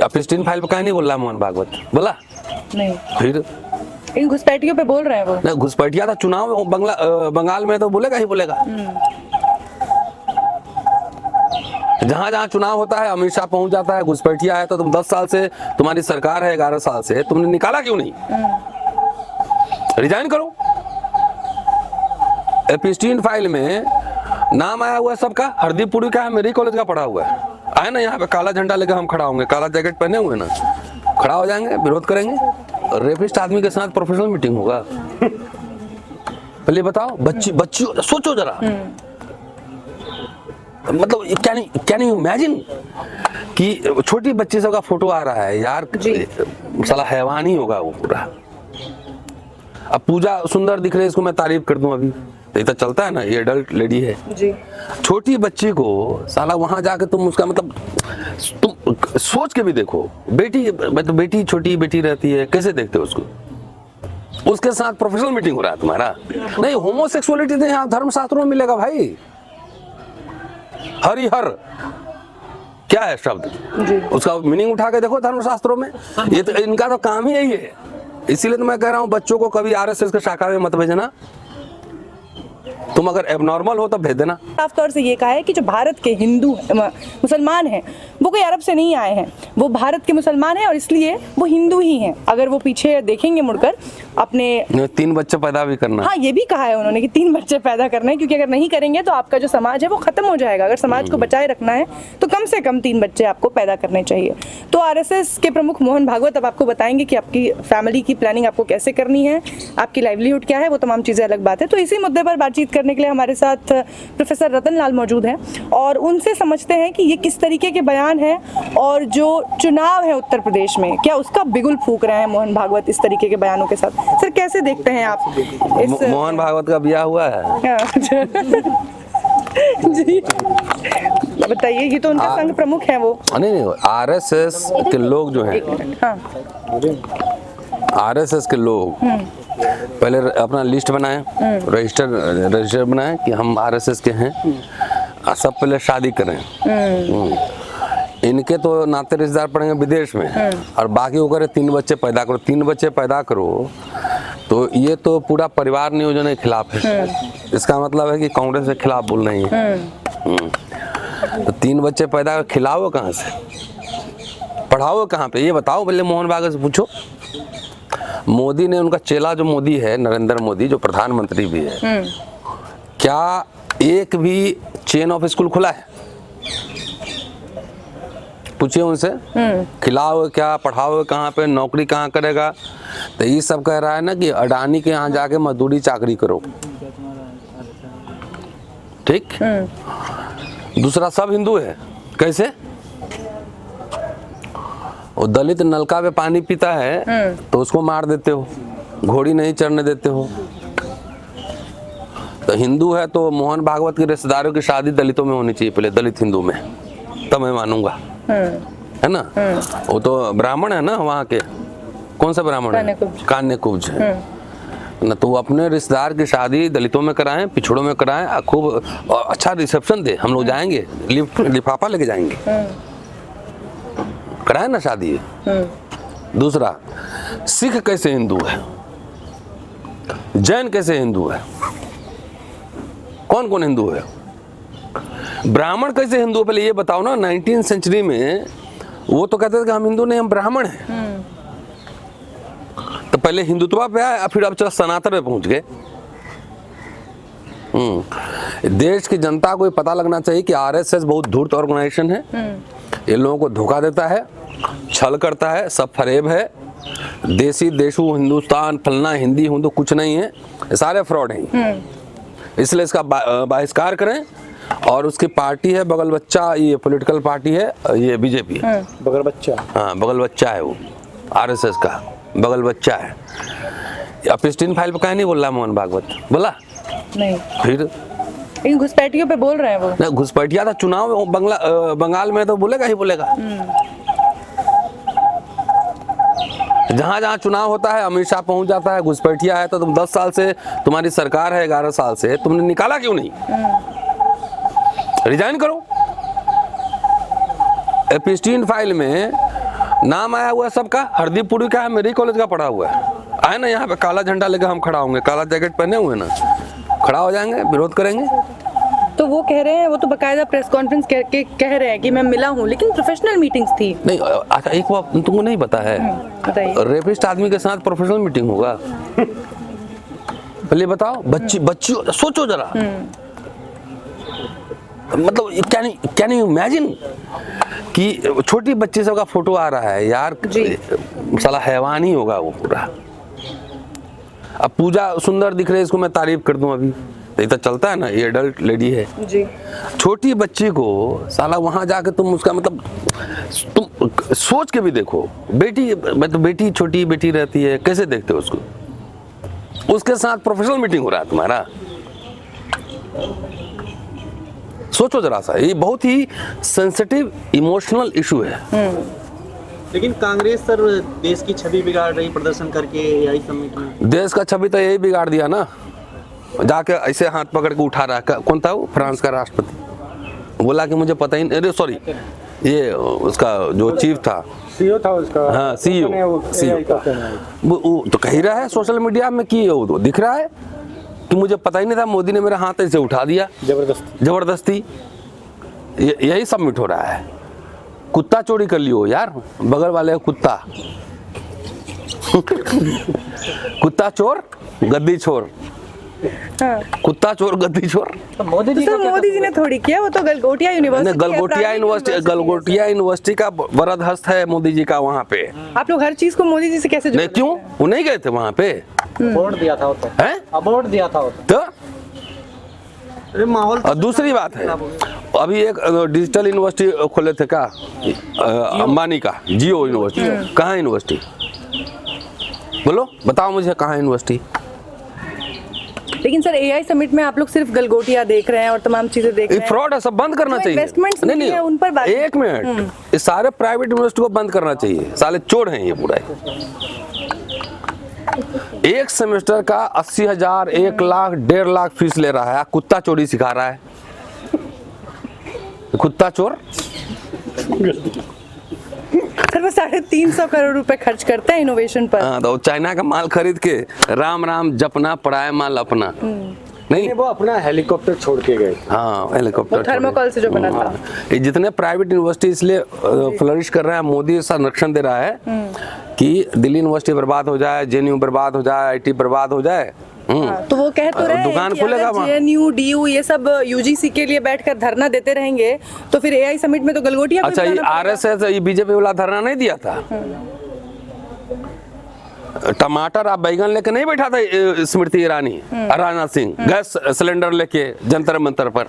F-16 file पे कहीं नहीं बोल रहा मोहन भागवत, बोला नहीं, फिर इन घुसपैठियों पे बोल रहे हैं वो। नहीं, घुसपैठिया था चुनाव बंगाल में तो बोलेगा ही बोलेगा। जहां जहां चुनाव होता है अमित शाह पहुंच जाता है। घुसपैठिया है तो तुम 10 साल से, तुम्हारी सरकार है 11 साल से, तुमने निकाला क्यों नहीं? रिजाइन करो। F-16 फाइल में नाम आया हुआ है सबका। हरदीप पुरी का है, मेरी कॉलेज का पढ़ा हुआ है। आए ना यहाँ पे काला झंडा लेकर हम खड़ा होंगे, काला जैकेट पहने हुए ना, खड़ा हो जाएंगे, विरोध करेंगे। रेपिस्ट आदमी के साथ प्रोफेशनल मीटिंग होगा। पहले बताओ, बच्ची सोचो जरा, मतलब कैन यू इमेजिन कि छोटी बच्ची सब का फोटो आ रहा है यार, साला हैवान ही होगा वो पूरा। अब पूजा सुंदर दिख रही है, इसको मैं तारीफ कर दूं अभी, तो ये तो चलता है ना, ये एडल्ट लेडी है जी। छोटी बच्ची को साला वहां जाके तुम उसका मतलब, तुम सोच के भी देखो, बेटी मतलब बेटी छोटी बेटी रहती है, कैसे देखते हो उसको? उसके साथ प्रोफेशनल मीटिंग हो रहा है तुम्हारा। नहीं, होमोसेक्सुअलिटी तो यहाँ धर्मशास्त्रों में मिलेगा भाई। हरिहर क्या है शब्द, उसका मीनिंग उठा के देखो धर्मशास्त्रों में। ये तो इनका तो काम ही यही है। इसीलिए तो मैं कह रहा हूँ बच्चों को कभी आरएसएस के शाखा में मत भेजना। तुम अगर एबनॉर्मल हो तो भेज देना। साफ तौर से ये कहा है कि जो भारत के हिंदू मुसलमान हैं वो कोई अरब से नहीं आए हैं, वो भारत के मुसलमान हैं और इसलिए वो हिंदू ही हैं। अगर वो पीछे देखेंगे मुड़कर अपने 3 बच्चे पैदा भी करना। हाँ, ये भी कहा है उन्होंने कि 3 बच्चे पैदा करना है, क्योंकि अगर नहीं करेंगे तो आपका जो समाज है वो खत्म हो जाएगा। अगर समाज को बचाए रखना है तो कम से कम 3 बच्चे आपको पैदा करने चाहिए। तो आरएसएस के प्रमुख मोहन भागवत अब आपको बताएंगे कि आपकी फैमिली की प्लानिंग आपको कैसे करनी है, आपकी लाइवलीहुड क्या है, वो तमाम चीजें अलग बात है। तो इसी मुद्दे पर बातचीत करने के लिए हमारे साथ प्रोफेसर रतन लाल मौजूद हैं और उनसे समझते हैं कि ये किस तरीके के बयान है और जो चुनाव है उत्तर प्रदेश में, क्या उसका बिगुल फूंक रहे हैं मोहन भागवत इस तरीके के बयानों के साथ। सर, कैसे देखते हैं आप इस मोहन भागवत का ब्याह हुआ है? जी बताइए, ये तो उनके संघ प्रमुख हैं वो। नहीं, आरएसएस के लोग जो हैं, आरएसएस के लोग पहले अपना लिस्ट बनाएं, रजिस्टर बनाएं कि हम आरएसएस के हैं, सब पहले शादी करें। इनके तो नाते रिश्तेदार पड़ेंगे विदेश में, और बाकी वो करे 3 बच्चे पैदा करो। 3 बच्चे पैदा करो तो ये तो पूरा परिवार नियोजन के खिलाफ है। इसका मतलब है कि कांग्रेस के खिलाफ बोल रही है। तो 3 बच्चे पैदा कर खिलाओ कहाँ से, पढ़ाओ कहाँ पे, ये बताओ पहले मोहन भागवत से पूछो। मोदी ने, उनका चेला जो मोदी है, नरेंद्र मोदी, जो प्रधानमंत्री भी है, क्या एक भी चेन ऑफ स्कूल खुला है? पूछिए उनसे, खिलाओ क्या, पढ़ाओ कहाँ पे, नौकरी कहाँ करेगा? तो ये सब कह रहा है ना कि अडानी के यहाँ जाके मजदूरी चाकरी करो। ठीक। दूसरा, सब हिंदू है, कैसे? वो दलित नलका पे पानी पीता है तो उसको मार देते हो, घोड़ी नहीं चढ़ने देते हो। तो हिंदू है तो मोहन भागवत के रिश्तेदारों की शादी दलितों में होनी चाहिए, पहले दलित हिंदू में, तब मैं मानूंगा, है ना। वो तो ब्राह्मण है ना वहाँ के, कौन सा ब्राह्मण है? कान्य कुब्ज है ना। तो अपने रिश्तेदार की शादी दलितों में कराएं, पिछड़ों में कराएं, खूब अच्छा रिसेप्शन दे, हम लोग जाएंगे, लिफाफा लेके जाएंगे, कराए ना शादी। दूसरा, सिख कैसे हिंदू है, जैन कैसे हिंदू है, कौन कौन हिंदू है, ब्राह्मण कैसे हिंदू है? पहले ये बताओ ना। 19वीं सेंचुरी में वो तो कहते थे कि हम हिंदू नहीं, हम ब्राह्मण हैं। तो पहले हिंदुत्व पे आए, फिर अब चलो सनातन पे पहुंच गए। देश की जनता को पता लगना चाहिए कि आरएसएस बहुत धूर्त ऑर्गेनाइजेशन है। ये लोगों को धोखा देता है, छल करता है, सब फरेब है। देसी देशु हिंदुस्तान फलना हिंदी हिंदू कुछ नहीं है, ये सारे फ्रॉड हैं। इसलिए इसका बहिष्कार करें। और उसकी पार्टी है बगल बच्चा, ये पॉलिटिकल पार्टी है, ये बीजेपी है। बगल बच्चा, हाँ बगल बच्चा है वो, आरएसएस का बगल बच्चा है। F-16 फाइल पे कहीं नहीं बोल रहा मोहन भागवत, बोला नहीं, फिर इन घुसपैठियों पे बोल रहे हैं वो। नहीं, घुसपैठिया था चुनाव बंगाल में तो बोलेगा ही बोलेगा। जहां जहां चुनाव होता है अमित शाह पहुंच जाता है। घुसपैठिया है तो तुम 10 साल से, तुम्हारी सरकार है 11 साल से, तुमने निकाला क्यों नहीं? रिजाइन करो। F-16 फाइल में नाम आया हुआ है सबका। हरदीप पुरी का है, मेरी कॉलेज का पढ़ा हुआ है। आए ना यहाँ पे काला झंडा लेकर हम खड़ा होंगे, काला जैकेट पहने हुए ना, खड़ा हो जाएंगे, विरोध करेंगे। तो वो कह रहे हैं, वो तो बकायदा प्रेस कॉन्फ्रेंस करके कह रहे हैं कि मैं मिला हूँ, लेकिन प्रोफेशनल मीटिंग्स थी। नहीं, अच्छा एक बात तुमको नहीं पता है, बताइए। रेपिस्ट आदमी के साथ प्रोफेशनल मीटिंग होगा? पहले बताओ। बच्ची सोचो जरा, मतलब कैन यू इमेजिन कि छोटी बच्ची सब का फोटो आ रहा है यार, साला हैवान ही होगा वो पूरा। अब पूजा सुंदर दिख रही है, इसको मैं तारीफ कर दूं अभी, तो चलता है ना, ये एडल्ट लेडी है जी। छोटी बच्ची को साला वहां जाके तुम उसका मतलब, तुम सोच के भी देखो, बेटी मतलब बेटी, छोटी बेटी रहती है, कैसे देखते हो उसको? उसके साथ प्रोफेशनल मीटिंग हो रहा है तुम्हारा। सोचो जरा सा, ये बहुत ही सेंसिटिव इमोशनल इशू है। लेकिन कांग्रेस सर देश की छवि बिगाड़ रही प्रदर्शन करके, यही समिट में देश का छवि तो यही बिगाड़ दिया ना, जाके ऐसे हाथ पकड़ के उठा रहा है। कौन था वो? फ्रांस का राष्ट्रपति। बोला कि मुझे पता ही नहीं, अरे सॉरी, ये उसका जो चीफ था, सीईओ था उसका। हाँ, सीईओ वो तो कह ही रहा है सोशल मीडिया में कि वो दिख रहा है कि मुझे पता ही नहीं था, मोदी ने मेरा हाथ ऐसे उठा दिया जबरदस्ती। यही सबमिट हो रहा है। कुत्ता चोरी कर लियो यार, बगल वाले कुत्ता कुत्ता चोर गद्दी चोर, हाँ। कुत्ता चोर गद्दी चोर। तो मोदी तो सर मोदी जी ने थोड़ी किया, वो तो गलगोटिया यूनिवर्सिटी, गलगोटिया यूनिवर्सिटी का वरद हस्त है मोदी जी का वहाँ पे। आप लोग हर चीज को मोदी जी से कैसे नहीं, क्यों? वो नहीं गए थे वहाँ पे? अवार्ड दिया था वो तो, हैं? अवार्ड दिया था वो तो माहौल। और दूसरी बात है, अभी एक डिजिटल यूनिवर्सिटी खोले थे क्या, अंबानी का, जियो यूनिवर्सिटी। कहाँ यूनिवर्सिटी? बोलो, बताओ मुझे, कहाँ यूनिवर्सिटी? लेकिन सर एआई समिट में आप लोग सिर्फ गलगोटिया देख रहे हैं और तमाम चीजें देख रहे हैं। फ्रॉड है, सब बंद करना तो चाहिए। investments नहीं है, उन पर बात। एक मिनट, ये सारे प्राइवेट यूनिवर्सिटी को बंद करना चाहिए, साले चोर हैं ये पूरा। एक सेमेस्टर का 80,000, 1 लाख, 1.5 लाख फीस ले रहा है, कुत्ता चोरी सिखा रहा है। कुत्ता चोर। सर वो 350 करोड़ रुपए खर्च करते हैं इनोवेशन पर। हाँ, तो चाइना का माल खरीद के राम राम जपना, पराया माल अपना। नहीं, वो अपना हेलीकॉप्टर छोड़ के गए। हाँ, हेलीकॉप्टर थर्मोकोल से जो बना था। ये जितने प्राइवेट यूनिवर्सिटी इसलिए फ्लरिश कर रहे हैं, मोदी संरक्षण दे रहा है कि दिल्ली यूनिवर्सिटी बर्बाद हो जाए, जेएनयू बर्बाद हो जाए, आईटी बर्बाद हो जाए। हाँ, तो वो कह तो रहे हैं दुकान कि खुलेगा अगर वहाँ। जेएनयू, डीयू ये सब यूजीसी के लिए बैठकर धरना देते रहेंगे तो फिर एआई समिट में तो गलगोटिया को अच्छा, ये आरएसएस, ये बीजेपी वाला धरना नहीं दिया था? टमाटर आप बैगन लेके नहीं बैठा था स्मृति ईरानी, राजनाथ सिंह गैस सिलेंडर लेके जंतर मंतर पर।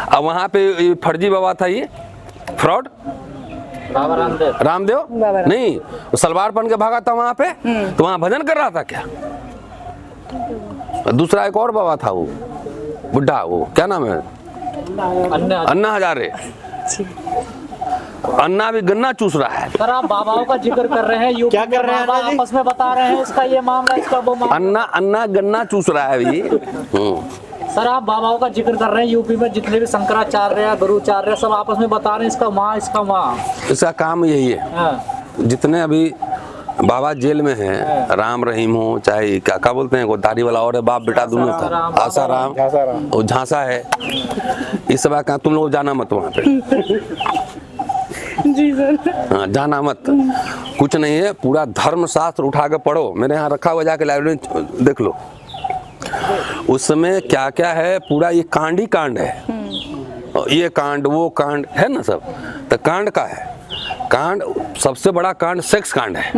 अब वहां पे फर्जी बाबा था, ये फ्रॉड रामदेव नहीं, वो सलवार पहन के भागा था वहां पे, तो वहां भजन कर रहा था क्या? दूसरा एक और बाबा था, वो बुढ़ा, वो क्या नाम है, अन्ना हजारे। अन्ना भी गन्ना चूस रहा है। सर आप बाबाओं का जिक्र कर रहे हैं, यूपी क्या कर रहे हैं बाबा अन्ना जी? आपस में बता रहे हैं इसका ये मामला, इसका वो मामला। अन्ना गन्ना चूस रहा है अभी। सर आप बाबाओं का जिक्र कर रहे हैं, यूपी में जितने भी शंकराचार्य है, गुरुचार्य, सब आपस में बता रहे हैं इसका माँ, इसका माँ। इसका काम यही है। हाँ। जितने अभी बाबा जेल में हैं, राम रहीम हो, चाहे क्या बोलते हैं, वो दाढ़ी वाला और है, बाप बेटा दोनों था, आसाराम, वो झांसा है, इस सब का तुम लोग जाना मत वहाँ पे। जी सर। हाँ, जाना मत, कुछ नहीं है, पूरा धर्म शास्त्र उठा के पढ़ो, मेरे यहाँ रखा हुआ, जाके लाइब्रेरी में देख लो, उसमें क्या क्या है, पूरा ये कांड ही कांड है। ये कांड, वो कांड है ना सब, तो कांड का है। कांड, सबसे बड़ा कांड सेक्स कांड है।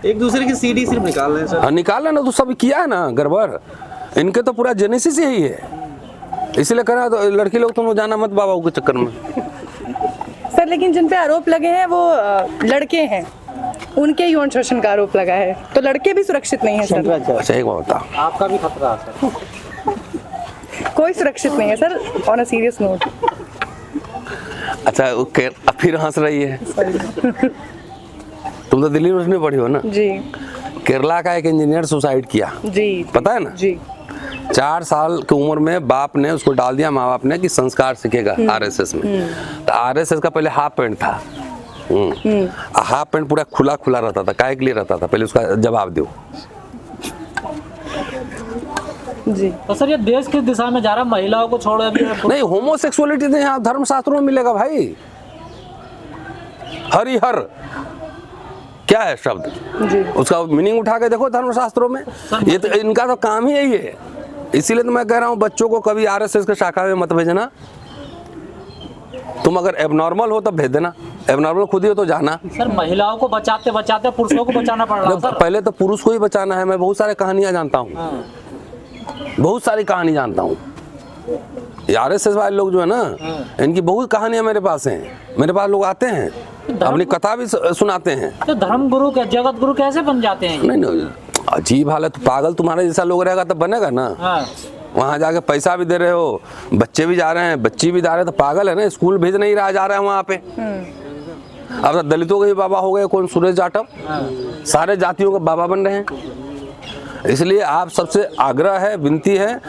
एक दूसरे की सीडी सिर्फ निकाल रहे हैं सर। हाँ, निकालना ना, तो सब किया है ना गड़बड़, इनके तो पूरा जेनेसिस यही है, इसलिए करा। तो लड़की लोग तुम जाना मत बाबा के चक्कर में। सर लेकिन जिन पे आरोप लगे हैं वो लड़के हैं, उनके यौन शोषण का आरोप लगा है, तो लड़के भी सुरक्षित नहीं है सर। अच्छा एक बात बताओ, आपका भी खतरा है सर। कोई सुरक्षित नहीं है sir, on a serious note. अच्छा फिर हंस रही है। तुम तो दिल्ली यूनिवर्सिटी में पढ़ी हो ना जी। केरला का एक इंजीनियर सुसाइड किया, जी पता है ना? जी। 4 साल की उम्र में बाप ने उसको डाल दिया, माँ बाप ने, कि संस्कार सीखेगा आरएसएस में। तो आरएसएस का पहले हाफ पैंट था, हाफ पैंट पूरा खुला खुला रहता था, काहे के लिए रहता था, पहले उसका जवाब दो। जी तो सर ये देश किस दिशा में जा रहा है? महिलाओं को छोड़ो अभी नहीं, होमोसेक्सुअलिटी तो यहाँ धर्मशास्त्रों में मिलेगा भाई। हरिहर क्या है शब्द, जी उसका मीनिंग उठा के देखो धर्मशास्त्रों में। ये तो इनका तो काम ही यही है। इसीलिए तो मैं कह रहा हूँ बच्चों को कभी आरएसएस के शाखा में मत भेजना। तुम अगर एबनॉर्मल हो तो भेज देना, एबनॉर्मल खुद ही हो तो जाना। सर महिलाओं को बचाते बचाते पुरुषों को बचाना पड़ रहा है सर। पहले तो पुरुष को ही बचाना है। मैं बहुत सारी कहानियां जानता हूँ, बहुत सारी कहानी जानता हूँ। आरएसएस वाले लोग जो है ना, इनकी बहुत कहानियां मेरे पास हैं। मेरे पास लोग आते हैं, अपनी कथा भी सुनाते हैं। तो धर्म गुरु के जगत गुरु कैसे बन जाते हैं? नहीं नहीं, अजीब हालत। पागल तुम्हारे जैसा लोग रहेगा तो बनेगा ना। हाँ। वहाँ जाके पैसा भी दे रहे हो, बच्चे भी जा रहे हैं, बच्ची भी जा रहे हैं, तो पागल है ना। स्कूल भेज नहीं रहा जा रहा है वहाँ पे। अब तो दलितों के भी बाबा हो गए, कौन सुरेश जाटव, सारे जातियों के बाबा बन रहे हैं। इसलिए आप सबसे आग्रह है, विनती है,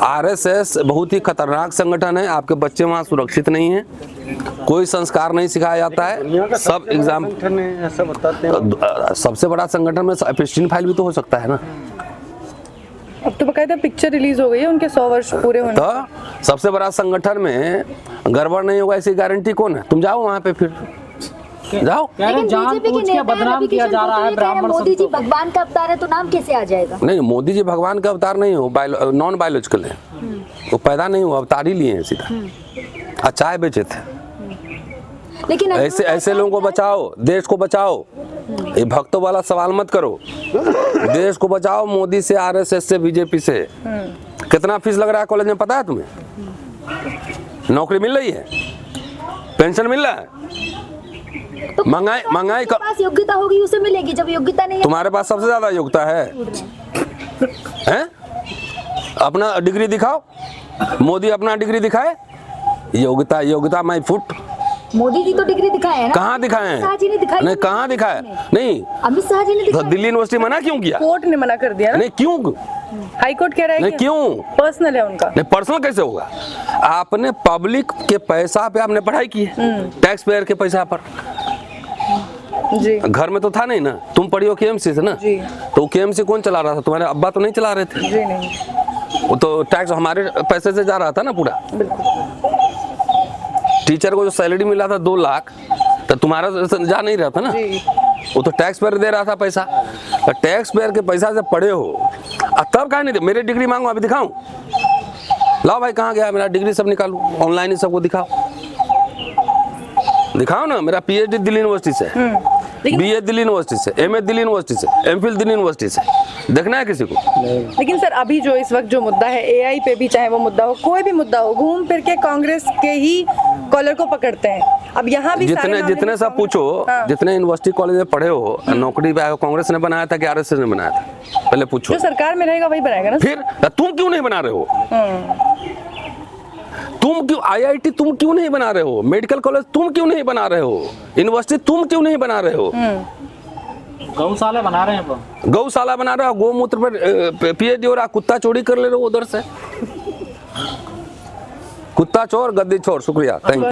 आरएसएस बहुत ही खतरनाक संगठन है। आपके बच्चे वहाँ सुरक्षित नहीं हैं, कोई संस्कार नहीं सिखाया जाता है। सब एग्जाम ऐसा बताते हैं। सबसे बड़ा संगठन में एपिस्टीन फाइल भी तो हो सकता है ना। अब तो बकायदा पिक्चर रिलीज हो गई है उनके 100 वर्ष पूरे होने। तो सबसे बड़ा संगठन में गड़बड़ नहीं होगा ऐसी गारंटी कौन है? तुम जाओ वहाँ पे, फिर जाओ। कह रहे हैं जान पूछ के बदनाम किया जा रहा है ब्राह्मण मोदी जी संतों को। भगवान का अवतार है तो नाम कैसे आ जाएगा? नहीं, मोदी जी भगवान का अवतार नहीं हो, नॉन बायोलॉजिकल है। वो पैदा नहीं हुआ, अवतार ही लिए हैं सीधा। चाय बेचे थे। लेकिन ऐसे लोगों को बचाओ, देश को बचाओ। ये भक्तों वाला सवाल मत करो। देश को बचाओ मोदी से, आरएसएस से, बीजेपी से। कितना फीस लग रहा है कॉलेज में पता है तुम्हें? नौकरी मिल रही है, पेंशन मिल रहा है, तो महंगाई का पास योग्यता होगी उसे मिलेगी, जब योग्यता नहीं है तुम्हारे पास सबसे ज्यादा योग्यता है हैं? अपना डिग्री दिखाओ। मोदी अपना डिग्री दिखाए। योग्यता योग्यता माई फुट। मोदी जी तो डिग्री दिखाए हैं ना। कहाँ दिखाए हैं? अमित शाह जी ने दिखाई नहीं, कहाँ दिखाए? नहीं, अमित शाह जी ने तो दिखाई। दिल्ली यूनिवर्सिटी मना क्यों किया? कोर्ट ने मना कर दिया ना। नहीं, क्यों? हाई कोर्ट कह रहा है नहीं, क्यों? पर्सनल है उनका। नहीं, पर्सनल कैसे होगा? आपने पब्लिक के पैसा पे आपने पढ़ाई की है, टैक्स पेयर के पैसा पर। जी घर में तो था नहीं ना। तुम पढ़ी हो केएमसी से ना, जी। तो केएमसी कौन चला रहा था? तुम्हारे अब्बा तो नहीं चला रहे थे। जी नहीं, वो तो टैक्स हमारे पैसे से जा रहा था ना पूरा। टीचर को जो सैलरी मिला था 2 लाख, तो तुम्हारा जा नहीं रहा था ना। जी वो तो टैक्स पेयर दे रहा था पैसा। तो टैक्स पेयर के पैसा से पढ़े हो, तब कहा नहीं? मेरी डिग्री मांगो, अभी दिखाऊं? लाओ भाई, कहाँ गया मेरा डिग्री? सब निकालो, ऑनलाइन ही सबको दिखाओ। दिखाओ ना। मेरा पीएचडी दिल्ली यूनिवर्सिटी से, बीए दिल्ली यूनिवर्सिटी से, एमए दिल्ली यूनिवर्सिटी से, एमफिल दिल्ली यूनिवर्सिटी से। देखना है किसी को? लेकिन सर अभी जो इस वक्त जो मुद्दा है एआई पे भी, चाहे वो मुद्दा हो, कोई भी मुद्दा हो, घूम फिर के कांग्रेस के ही कॉलर को पकड़ते हैं। अब यहाँ भी जितने सब पूछो, जितने यूनिवर्सिटी कॉलेज में पढ़े हो, नौकरी पे कांग्रेस ने बनाया था कि आरएसएस ने बनाया था? पहले पूछो। जो सरकार में रहेगा वही बनाएगा ना। फिर तुम क्यों नहीं बना रहे हो? तुम क्यों आईआईटी तुम क्यों नहीं बना रहे हो? मेडिकल कॉलेज तुम क्यों नहीं बना रहे हो? यूनिवर्सिटी तुम क्यों नहीं बना रहे हो? गौशाला बना रहे हैं। गौशाला बना रहे हो, गोमूत्र पर पीएचडी हो रहा, कुत्ता चोरी कर ले रहे हो उधर से। कुत्ता चोर, गद्दी चोर। शुक्रिया, थैंक यू।